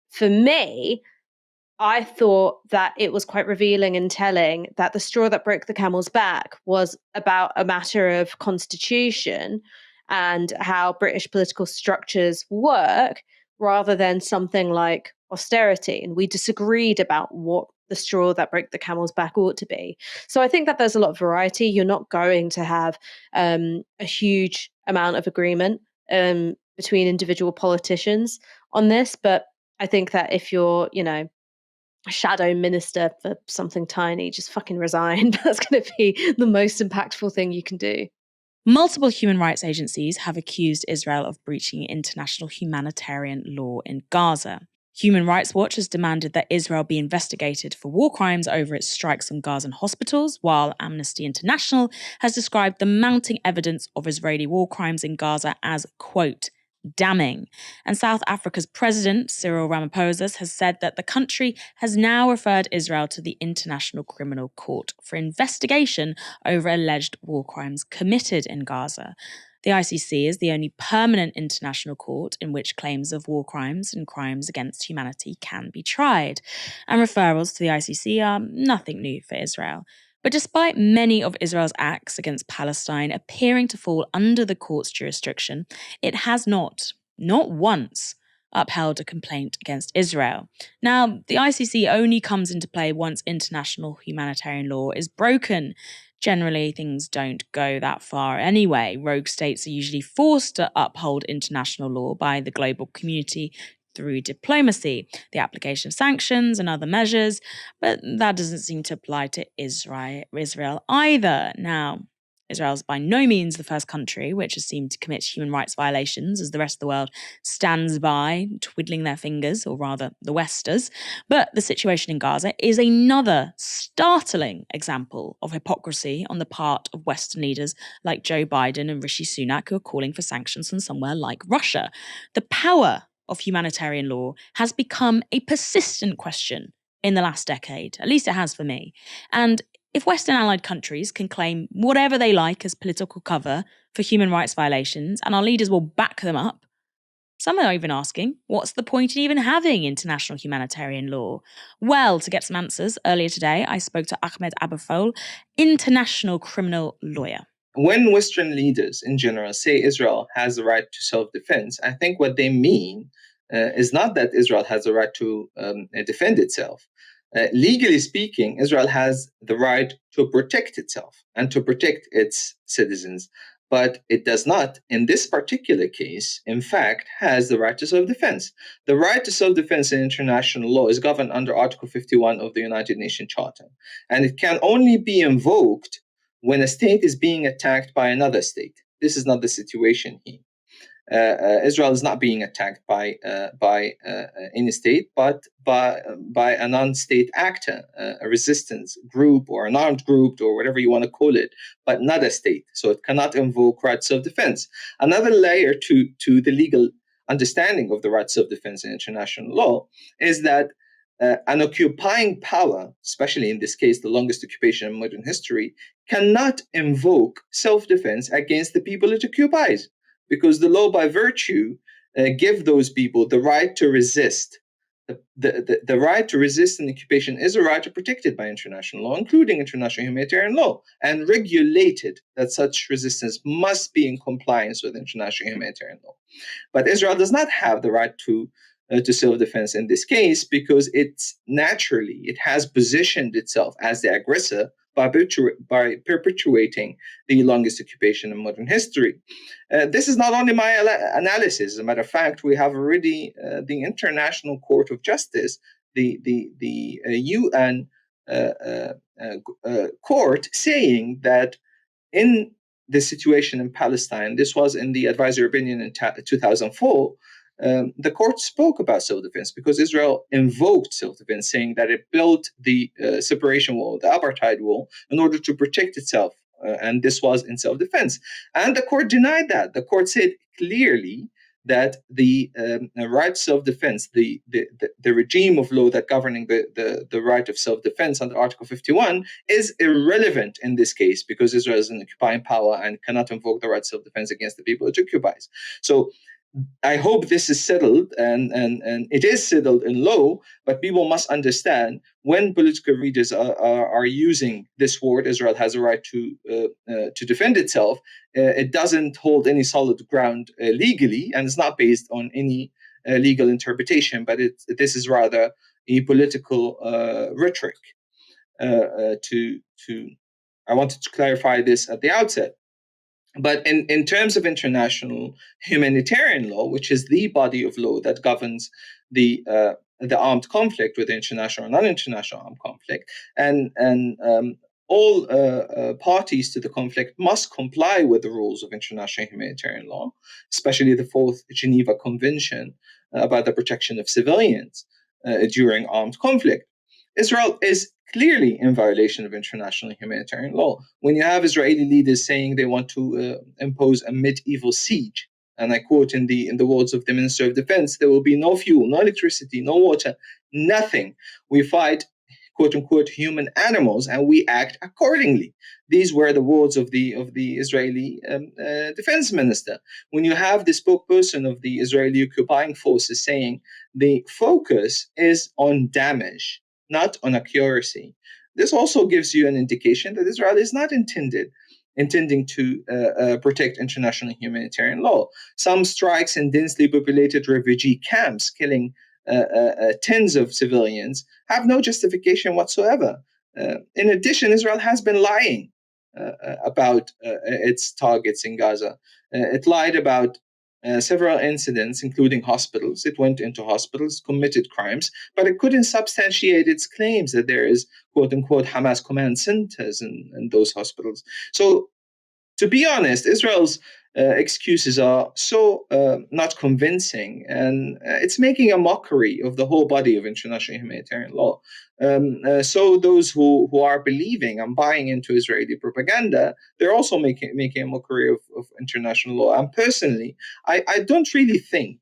S2: For me, I thought that it was quite revealing and telling that the straw that broke the camel's back was about a matter of constitution and how British political structures work, rather than something like austerity. And we disagreed about what the straw that broke the camel's back ought to be. So I think that there's a lot of variety. You're not going to have a huge amount of agreement between individual politicians on this. But I think that if you're, a shadow minister for something tiny, just fucking resign. That's going to be the most impactful thing you can do.
S1: Multiple human rights agencies have accused Israel of breaching international humanitarian law in Gaza. Human Rights Watch has demanded that Israel be investigated for war crimes over its strikes on Gazan hospitals, while Amnesty International has described the mounting evidence of Israeli war crimes in Gaza as, quote, damning. And South Africa's president, Cyril Ramaphosa, has said that the country has now referred Israel to the International Criminal Court for investigation over alleged war crimes committed in Gaza. The ICC is the only permanent international court in which claims of war crimes and crimes against humanity can be tried. And referrals to the ICC are nothing new for Israel. But despite many of Israel's acts against Palestine appearing to fall under the court's jurisdiction, it has not once, upheld a complaint against Israel. Now, the ICC only comes into play once international humanitarian law is broken. Generally, things don't go that far anyway. Rogue states are usually forced to uphold international law by the global community through diplomacy, the application of sanctions and other measures, but that doesn't seem to apply to Israel either. Now, Israel is by no means the first country which has seemed to commit human rights violations as the rest of the world stands by, twiddling their fingers, or rather the West does. But the situation in Gaza is another startling example of hypocrisy on the part of Western leaders like Joe Biden and Rishi Sunak, who are calling for sanctions on somewhere like Russia. The power of humanitarian law has become a persistent question in the last decade. At least it has for me. And if Western allied countries can claim whatever they like as political cover for human rights violations, and our leaders will back them up, some are even asking, what's the point in even having international humanitarian law? Well, to get some answers, earlier today I spoke to Ahmed Abofoul, international criminal lawyer.
S11: When Western leaders in general say Israel has the right to self-defense, I think what they mean is not that Israel has the right to defend itself. Legally speaking, Israel has the right to protect itself and to protect its citizens. But it does not, in this particular case, in fact, has the right to self-defense. The right to self-defense in international law is governed under Article 51 of the United Nations Charter. And it can only be invoked when a state is being attacked by another state. This is not the situation here. Israel is not being attacked by any state, but by a non-state actor, a resistance group or an armed group or whatever you want to call it, but not a state. So it cannot invoke right of self-defense. Another layer to the legal understanding of the right of self-defense in international law is that an occupying power, especially in this case, the longest occupation in modern history, cannot invoke self-defense against the people it occupies, because the law by virtue give those people the right to resist. The right to resist an occupation is a right protected by international law, including international humanitarian law, and regulated that such resistance must be in compliance with international humanitarian law. But Israel does not have the right to self-defense in this case, because it has positioned itself as the aggressor by perpetuating the longest occupation in modern history. This is not only my analysis. As a matter of fact, we have already the International Court of Justice, the UN court, saying that in the situation in Palestine. This was in the advisory opinion in 2004. The court spoke about self-defense because Israel invoked self-defense, saying that it built the separation wall, the apartheid wall, in order to protect itself. And this was in self-defense. And the court denied that. The court said clearly that the right to self-defense, the regime of law that governing the right of self-defense under Article 51 is irrelevant in this case because Israel is an occupying power and cannot invoke the right to self-defense against the people it occupies. So I hope this is settled, and it is settled in law, but people must understand when political readers are using this word, Israel has a right to defend itself, it doesn't hold any solid ground legally, and it's not based on any legal interpretation, but this is rather a political rhetoric. I wanted to clarify this at the outset. But in terms of international humanitarian law, which is the body of law that governs the armed conflict, whether international or non-international armed conflict, and all parties to the conflict must comply with the rules of international humanitarian law, especially the Fourth Geneva Convention about the protection of civilians during armed conflict. Israel is clearly in violation of international humanitarian law. When you have Israeli leaders saying they want to impose a medieval siege, and I quote in the words of the Minister of Defense, there will be no fuel, no electricity, no water, nothing. We fight, quote unquote, human animals, and we act accordingly. These were the words of the Israeli defense minister. When you have the spokesperson of the Israeli occupying forces saying the focus is on damage, not on accuracy, this also gives you an indication that Israel is not intending to protect international humanitarian law. Some strikes in densely populated refugee camps, killing tens of civilians, have no justification whatsoever. In addition, Israel has been lying about its targets in Gaza. It lied about several incidents, including hospitals. It went into hospitals, committed crimes, but it couldn't substantiate its claims that there is, quote unquote, Hamas command centers in those hospitals. So, to be honest, Israel's excuses are so not convincing, and it's making a mockery of the whole body of international humanitarian law. So those who are believing and buying into Israeli propaganda, they're also making a mockery of international law. And personally, I don't really think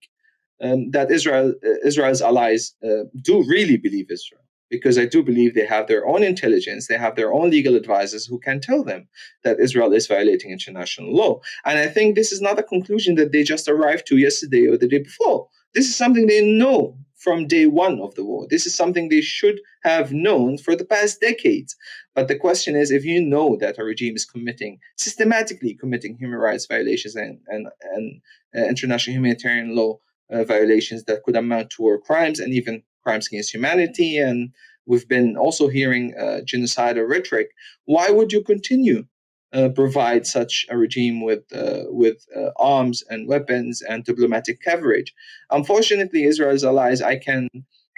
S11: that Israel's allies do really believe Israel, because I do believe they have their own intelligence, they have their own legal advisors who can tell them that Israel is violating international law. And I think this is not a conclusion that they just arrived to yesterday or the day before. This is something they know from day one of the war. This is something they should have known for the past decades. But the question is, if you know that a regime is systematically committing human rights violations and international humanitarian law violations that could amount to war crimes and even crimes against humanity, and we've been also hearing genocidal rhetoric, why would you continue provide such a regime with arms and weapons and diplomatic coverage? Unfortunately, Israel's allies, I can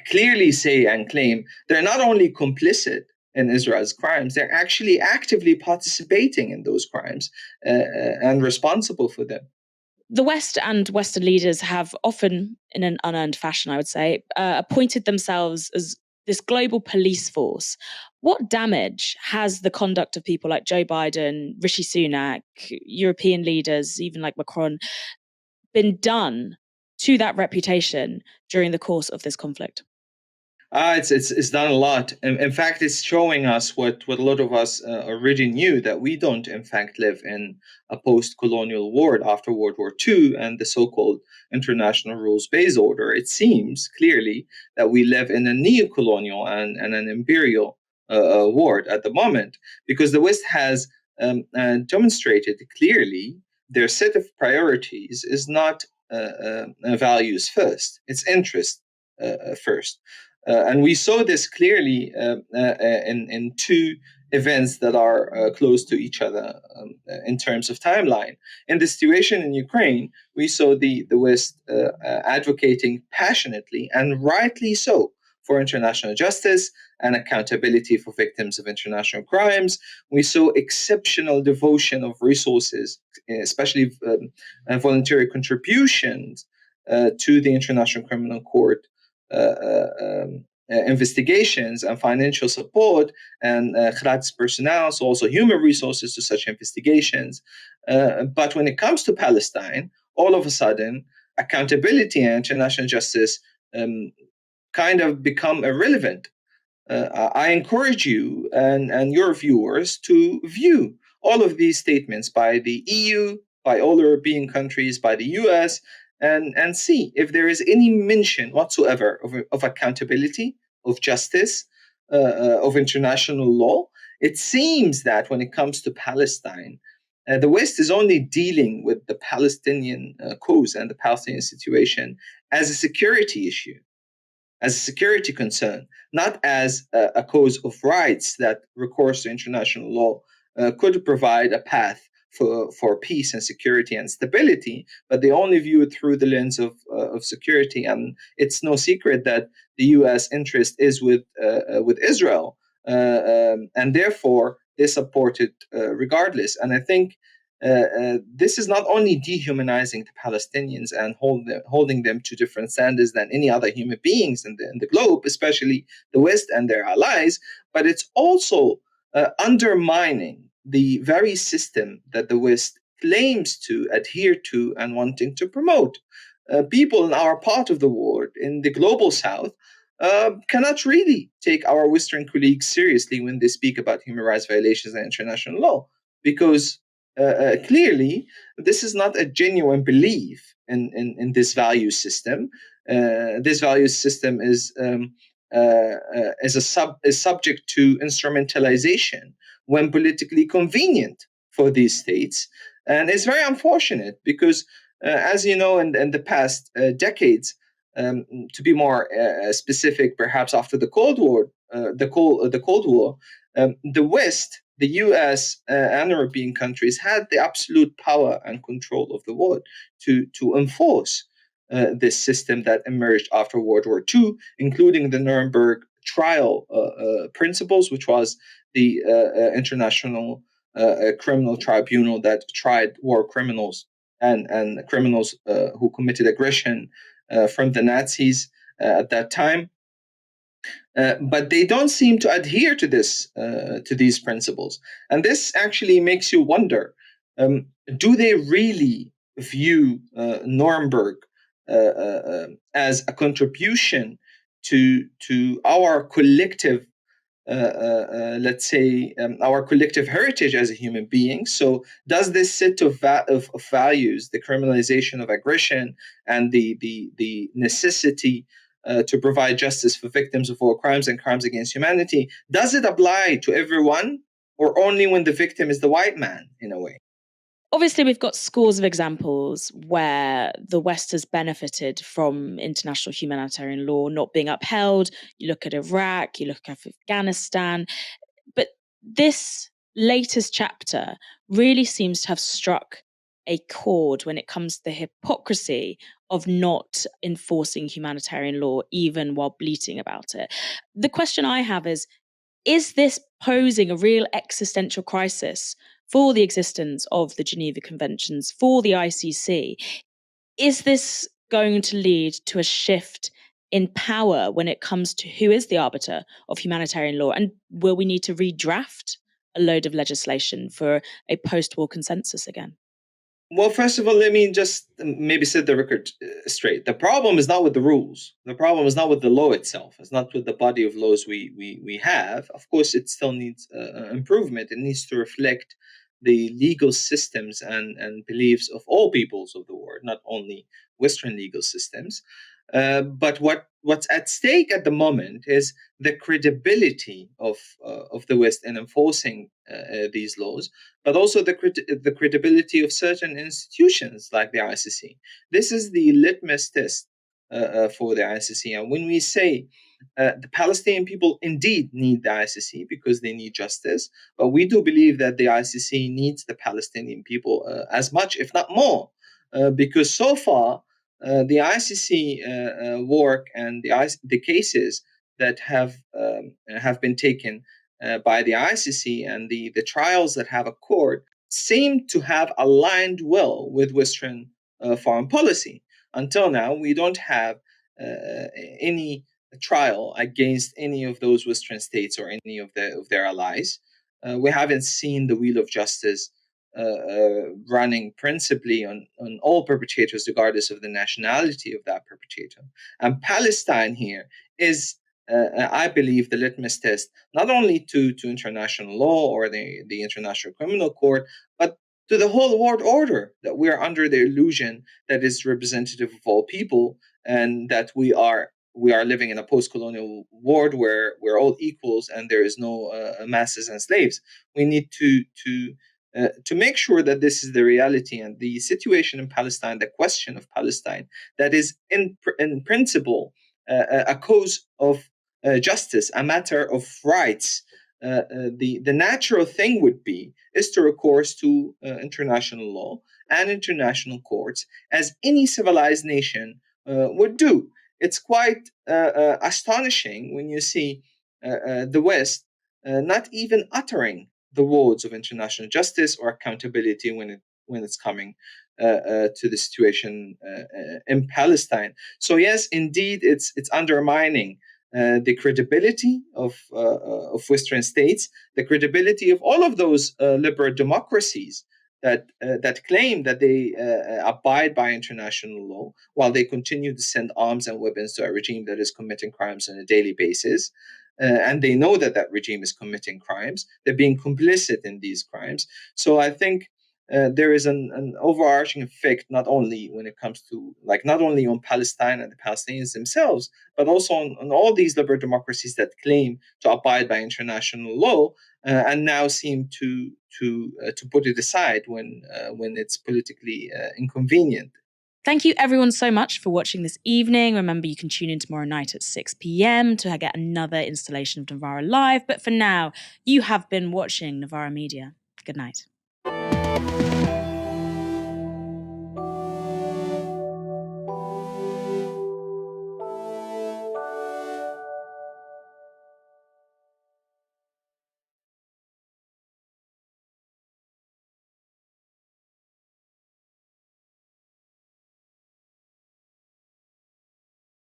S11: clearly say and claim, they're not only complicit in Israel's crimes, they're actually actively participating in those crimes and responsible for them.
S1: The West and Western leaders have often, in an unearned fashion, I would say, appointed themselves as this global police force. What damage has the conduct of people like Joe Biden, Rishi Sunak, European leaders, even like Macron, been done to that reputation during the course of this conflict?
S11: It's done a lot. In fact, it's showing us what a lot of us already knew, that we don't, in fact, live in a post-colonial world after World War II and the so-called international rules-based order. It seems clearly that we live in a neo-colonial and an imperial world at the moment, because the West has demonstrated clearly their set of priorities is not values first, it's interest first. And we saw this clearly in two events that are close to each other in terms of timeline. In the situation in Ukraine, we saw the West advocating passionately and rightly so for international justice and accountability for victims of international crimes. We saw exceptional devotion of resources, especially voluntary contributions to the International Criminal Court investigations and financial support and Khalat's personnel, so also human resources to such investigations. But when it comes to Palestine, all of a sudden, accountability and international justice kind of become irrelevant. I encourage you and your viewers to view all of these statements by the EU, by all European countries, by the US, and see if there is any mention whatsoever of accountability, of justice, of international law. It seems that when it comes to Palestine, the West is only dealing with the Palestinian cause and the Palestinian situation as a security issue, as a security concern, not as a cause of rights that recourse to international law could provide a path for peace and security and stability, but they only view it through the lens of security. And it's no secret that the U.S. interest is with Israel, and therefore they support it regardless. And I think this is not only dehumanizing the Palestinians and holding them to different standards than any other human beings in the globe, especially the West and their allies, but it's also undermining the very system that the West claims to adhere to and wanting to promote. People in our part of the world, in the global South, cannot really take our Western colleagues seriously when they speak about human rights violations and international law, because clearly this is not a genuine belief in this value system. This value system is subject to instrumentalization when politically convenient for these states. And it's very unfortunate because, as you know, in the past decades, to be more specific, perhaps after the Cold War, the West, the US and European countries had the absolute power and control of the world to enforce this system that emerged after World War II, including the Nuremberg trial principles, which was the international criminal tribunal that tried war criminals and criminals who committed aggression from the Nazis at that time. But they don't seem to adhere to these principles. And this actually makes you wonder, do they really view Nuremberg as a contribution to our collective, let's say, our collective heritage as a human being? So does this set of values, the criminalization of aggression and the necessity to provide justice for victims of war crimes and crimes against humanity, does it apply to everyone or only when the victim is the white man, in a way?
S1: Obviously, we've got scores of examples where the West has benefited from international humanitarian law not being upheld. You look at Iraq, you look at Afghanistan. But this latest chapter really seems to have struck a chord when it comes to the hypocrisy of not enforcing humanitarian law, even while bleating about it. The question I have is this posing a real existential crisis for the existence of the Geneva Conventions, for the ICC? Is this going to lead to a shift in power when it comes to who is the arbiter of humanitarian law? And will we need to redraft a load of legislation for a post-war consensus again?
S11: Well, first of all, let me just maybe set the record straight. The problem is not with the rules. The problem is not with the law itself. It's not with the body of laws we have. Of course, it still needs improvement. It needs to reflect the legal systems and beliefs of all peoples of the world, not only Western legal systems. But what's at stake at the moment is the credibility of the West in enforcing these laws, but also the credibility of certain institutions like the ICC. This is the litmus test for the ICC. And when we say the Palestinian people indeed need the ICC because they need justice, but we do believe that the ICC needs the Palestinian people as much, if not more, because so far, the ICC work and the cases that have been taken by the ICC and the trials that have occurred seem to have aligned well with Western foreign policy. Until now, we don't have any trial against any of those Western states or any of their allies. We haven't seen the wheel of justice running principally on all perpetrators, regardless of the nationality of that perpetrator. And Palestine here is, I believe, the litmus test, not only to international law or the International Criminal Court, but to the whole world order, that we are under the illusion that is representative of all people, and that we are living in a post-colonial world where we're all equals and there is no masters and slaves. We need to make sure that this is the reality, and the situation in Palestine, the question of Palestine, that is in principle a cause of justice, a matter of rights. The natural thing would be is to recourse to international law and international courts, as any civilized nation would do. It's quite astonishing when you see the West not even uttering the words of international justice or accountability when it's coming to the situation in Palestine. So yes, indeed, it's undermining the credibility of Western states, the credibility of all of those liberal democracies that claim that they abide by international law, while they continue to send arms and weapons to a regime that is committing crimes on a daily basis. And they know that that regime is committing crimes. They're being complicit in these crimes. So I think there is an overarching effect, not only when it comes to, not only on Palestine and the Palestinians themselves, but also on all these liberal democracies that claim to abide by international law, and now seem to put it aside when it's politically inconvenient.
S1: Thank you everyone so much for watching this evening. Remember, you can tune in tomorrow night at 6 p.m. to get another installation of Novara Live. But for now, you have been watching Novara Media. Good night.